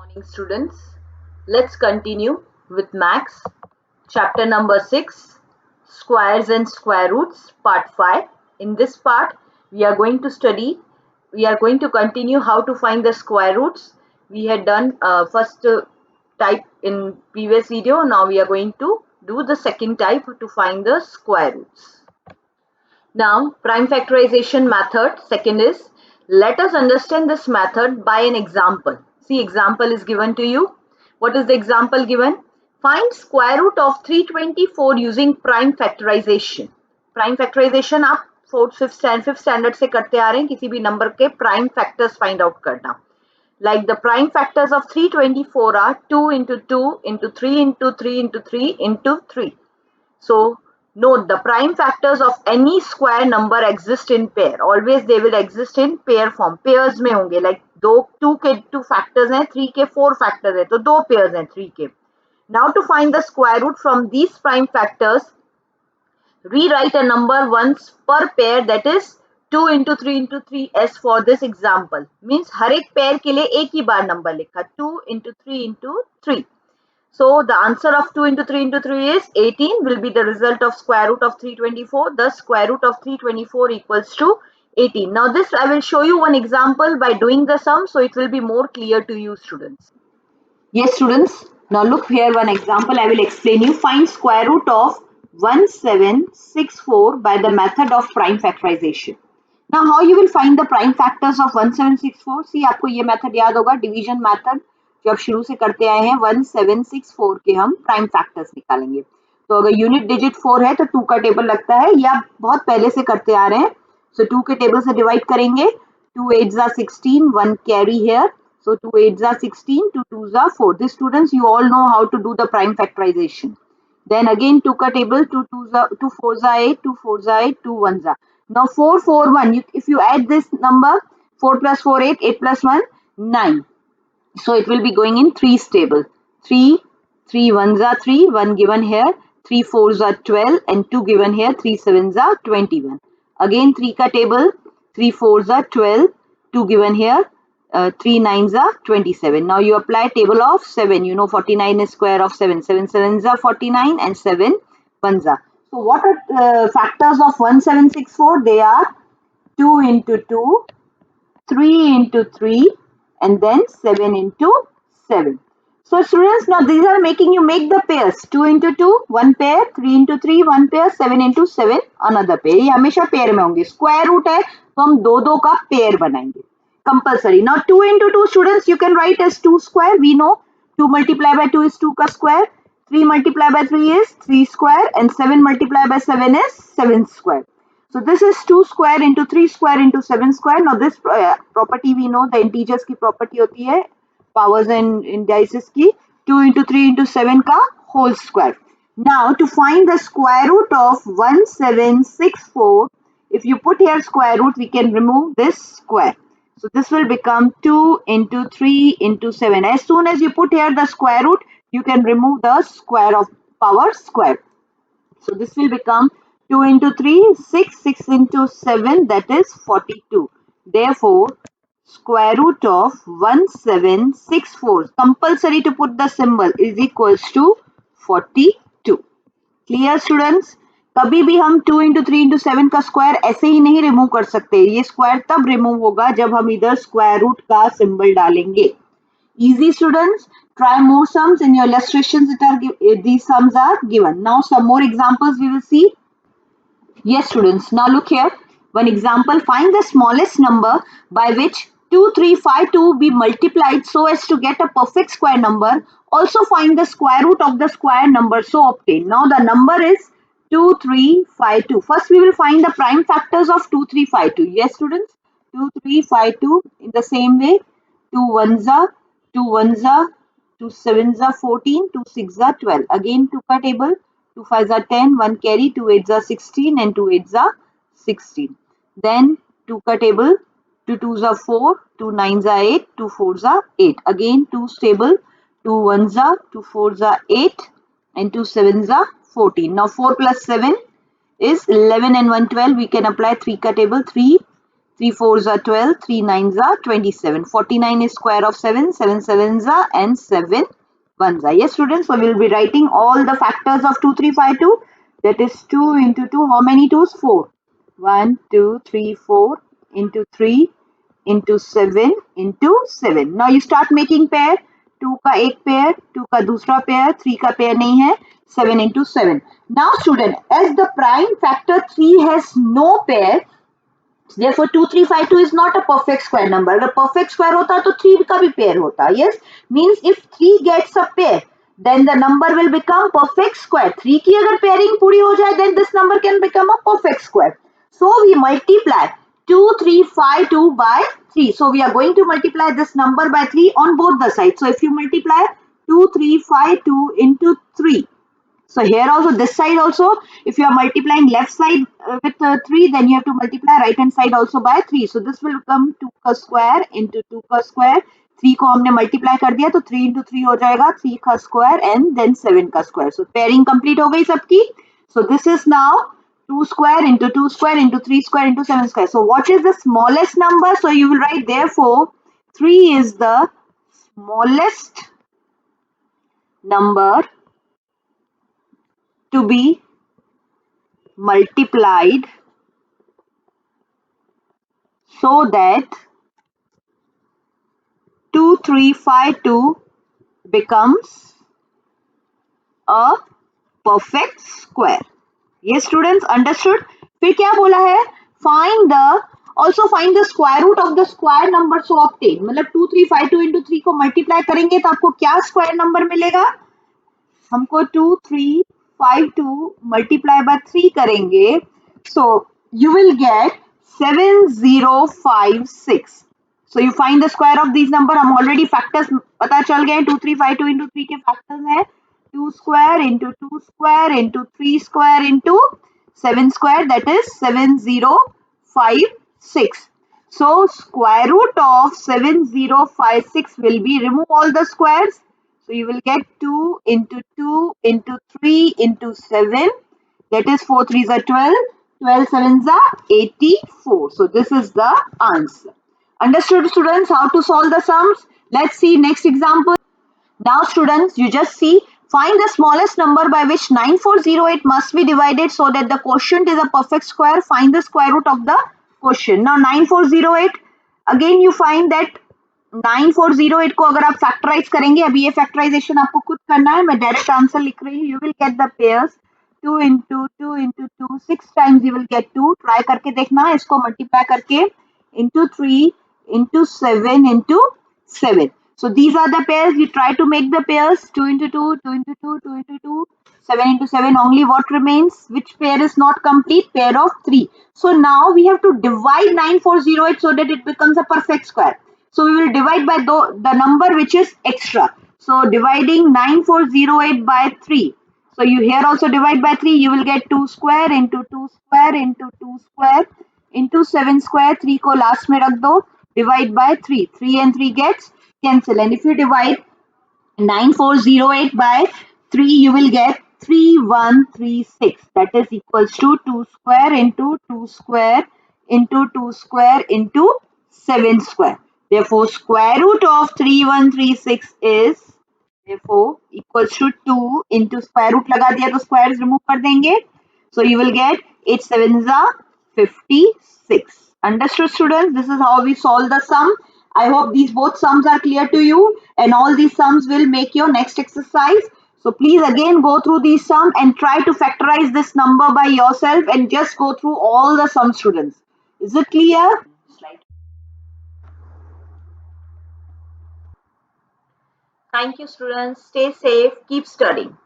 Morning students, let's continue with maths chapter number 6 squares and square roots part 5. In this part we are going to continue how to find the square roots. We had done first type in previous video. Now we are going to do the second type to find the square roots. Now prime factorization method second is, let us understand this method by an example. See, example is given to you. What is the example given? Find square root of 324 using prime factorization. Prime factorization आप fifth standard से करते आ रहे हैं, किसी भी number के prime factors find out करना. Like the prime factors of 324 are 2 into 2 into 3 into 3 into 3 into 3. So note, the prime factors of any square number exist in pair. Always they will exist in pair form. Pairs में होंगे. Like two के 2 factors हैं, 3 के 4 factors हैं, तो 2 pairs हैं 3 के. Now to find the square root from these prime factors, rewrite a number once per pair, that is 2 into 3 into 3 as for this example. Means हर एक pair के लिए एक ही बार number लिखा, 2 into 3 into 3. So the answer of 2 into 3 into 3 is 18, will be the result of square root of 324. Thus square root of 324 equals to 18. Now this I will show you one example by doing the sum, so it will be more clear to you students. Yes students, now look here, one example I will explain you. Find square root of 1764 by the method of prime factorization. Now how you will find the prime factors of 1764? See, आपको ये method याद होगा, division method जो अब शुरू से करते आए हैं. 1764 के हम प्राइम फैक्टर्स निकालेंगे. तो अगर यूनिट डिजिट 4 है तो 2 का टेबल लगता है, या बहुत पहले से करते आ रहे हैं. सो 2 के टेबल से डिवाइड करेंगे. 2 8s are 16, 1 carry here. So 2 8s are 16, 2 2s are 4. This students, you all know how to do the prime factorization. Then again 2 का table, 2 4s are 8, 2 4s are 8, 2 1s are. Now 4 4 1. If you add this number, 4 plus 4 8, 8 plus 1 9. So it will be going in 3's table. 3 1s are 3, 1 given here, 3 4s are 12 and 2 given here, 3 7s are 21. Again 3 ka table, 3 4s are 12, 2 given here, 3 9s are 27. Now you apply table of 7. You know 49 is square of 7. 7 7s are 49 and 7 1s are. So what are factors of 1764? They are 2 into 2, 3 into 3, and then 7 into 7. So students, now these are making you make the pairs. 2 into 2, one pair, 3 into 3, one pair, 7 into 7, another pair. ये हमेशा pair में होंगे. Square root है तो हम दो का pair बनाएंगे. Compulsory. Now 2 into 2 students, you can write as 2 square. We know 2 multiplied by 2 is 2 का square. 3 multiplied by 3 is 3 square, and 7 multiplied by 7 is 7 square. So this is 2 square into 3 square into 7 square. Now this property we know, the integers की property होती है powers and indices की, 2 into 3 into 7 का whole square. Now to find the square root of 1764, if you put here square root, we can remove this square. So this will become 2 into 3 into 7. As soon as you put here the square root, you can remove the square of power square. So this will become 2 into 3, 6, 6 into 7, that is 42. Therefore, square root of 1764, compulsory to put the symbol, is equals to 42. Clear students? कभी भी हम 2 into 3 into 7 का square ऐसे ही नहीं remove कर सकते. ये square तब रिमूव होगा जब हम इधर स्क्वायर रूट का सिंबल डालेंगे. Easy students, try more sums in your illustrations. These sums are given. Now some more examples we will see. Yes students, now look here. One example, find the smallest number by which 2352 be multiplied so as to get a perfect square number. Also find the square root of the square number so obtained. Now the number is 2352. First we will find the prime factors of 2352. Yes students, 2352 in the same way. 2 1s are 2 1s are, 2 7s are 14, 2 6s are 12. Again 2 ka table, 2 5s are 10, 1 carry, 2 8s are 16 and 2 8s are 16. Then 2 ka table, 2 2s are 4, 2 9s are 8, 2 4s are 8. Again 2 table, 2 1s are, 2 4s are 8 and 2 7s are 14. Now 4 plus 7 is 11 and 1 12. We can apply 3 ka table, 3 3 4s are 12, 3 9s are 27. 49 is square of 7, 7 7s are and 7 1s are. Yes, students, so we'll be writing all the factors of 2352. That is 2 into 2. How many 2s? 4. 1, 2, 3, 4 into 3 into 7 into 7. Now you start making pair. 2 का एक pair, 2 का दूसरा pair, 3 का pair नहीं है. 7 into 7. Now student, as the prime factor 3 has no pair, therefore 2352 is not a perfect square number. अगर perfect square होता तो 3 का भी pair होता. Yes, means if 3 gets a pair, then the number will become perfect square. 3 की अगर pairing पूरी हो जाए, then this number can become a perfect square. So we multiply 2352 by 3. So we are going to multiply this number by 3 on both the sides. So if you multiply 2352 into 3, so here also, this side also, if you are multiplying left side with 3, then you have to multiply right hand side also by 3. So this will become 2 का square into 2 का square. 3 को हमने multiply कर दिया तो 3 into 3 हो जाएगा 3 का square and then 7 का square. So pairing complete हो गई सबकी. So this is now 2 square into 2 square into 3 square into 7 square. So what is the smallest number? So you will write therefore 3 is the smallest number to be multiplied so that 2352 becomes a perfect square. Yes students, understood? फिर क्या बोला है? Also find the square root of the square number so obtained. मतलब 2352 into 3 को multiply करेंगे तो आपको क्या square number मिलेगा? हमको 2352 multiply by 3 करेंगे. So you will get 7056. So you find the square of these number. हम already factors पता चल गए. 2352 into 3 के factors हैं 2 square into 2 square into 3 square into 7 square, that is 7056. So square root of 7056 will be, remove all the squares. So you will get 2 into 2 into 3 into 7. That is 4 3s are 12. 12 7s are 84. So this is the answer. Understood students how to solve the sums? Let's see next example. Now students, you just see, find the smallest number by which 9408 must be divided so that the quotient is a perfect square. Find the square root of the quotient. Now 9408, again you find that 9408 को अगर आप factorise करेंगे, अभी ये factorisation आपको खुद करना है, मैं डायरेक्ट आंसर लिख रही हूँ. You will get the pairs 2 into 2 into 2, 6 times you will get 2. Try करके देखना, इसको मल्टीप्लाई करके into 3 into 7 into 7. So these are the pairs. You try to make the pairs 2 into 2, 2 into 2, 2 into 2, 7 into 7. Only what remains? Which pair is not complete? Pair of 3. So now we have to divide 9408 so that it becomes a perfect square. So we will divide by the number which is extra. So dividing 9408 by 3. So you here also divide by 3. You will get 2 square into 2 square into 2 square into 7 square. 3 को last में रख दो. Divide by 3. 3 and 3 gets cancel. And if you divide 9408 by 3, you will get 3136. That is equals to 2 square into 2 square into 2 square into 7 square. Therefore, square root of 3136 is therefore equals to 2 into square root लगा दिया तो squares remove कर देंगे. So you will get 8 sevens are 56. Understood students? This is how we solve the sum. I hope these both sums are clear to you, and all these sums will make your next exercise. So please again go through these sums and try to factorize this number by yourself and just go through all the sums students. Is it clear? Thank you students. Stay safe. Keep studying.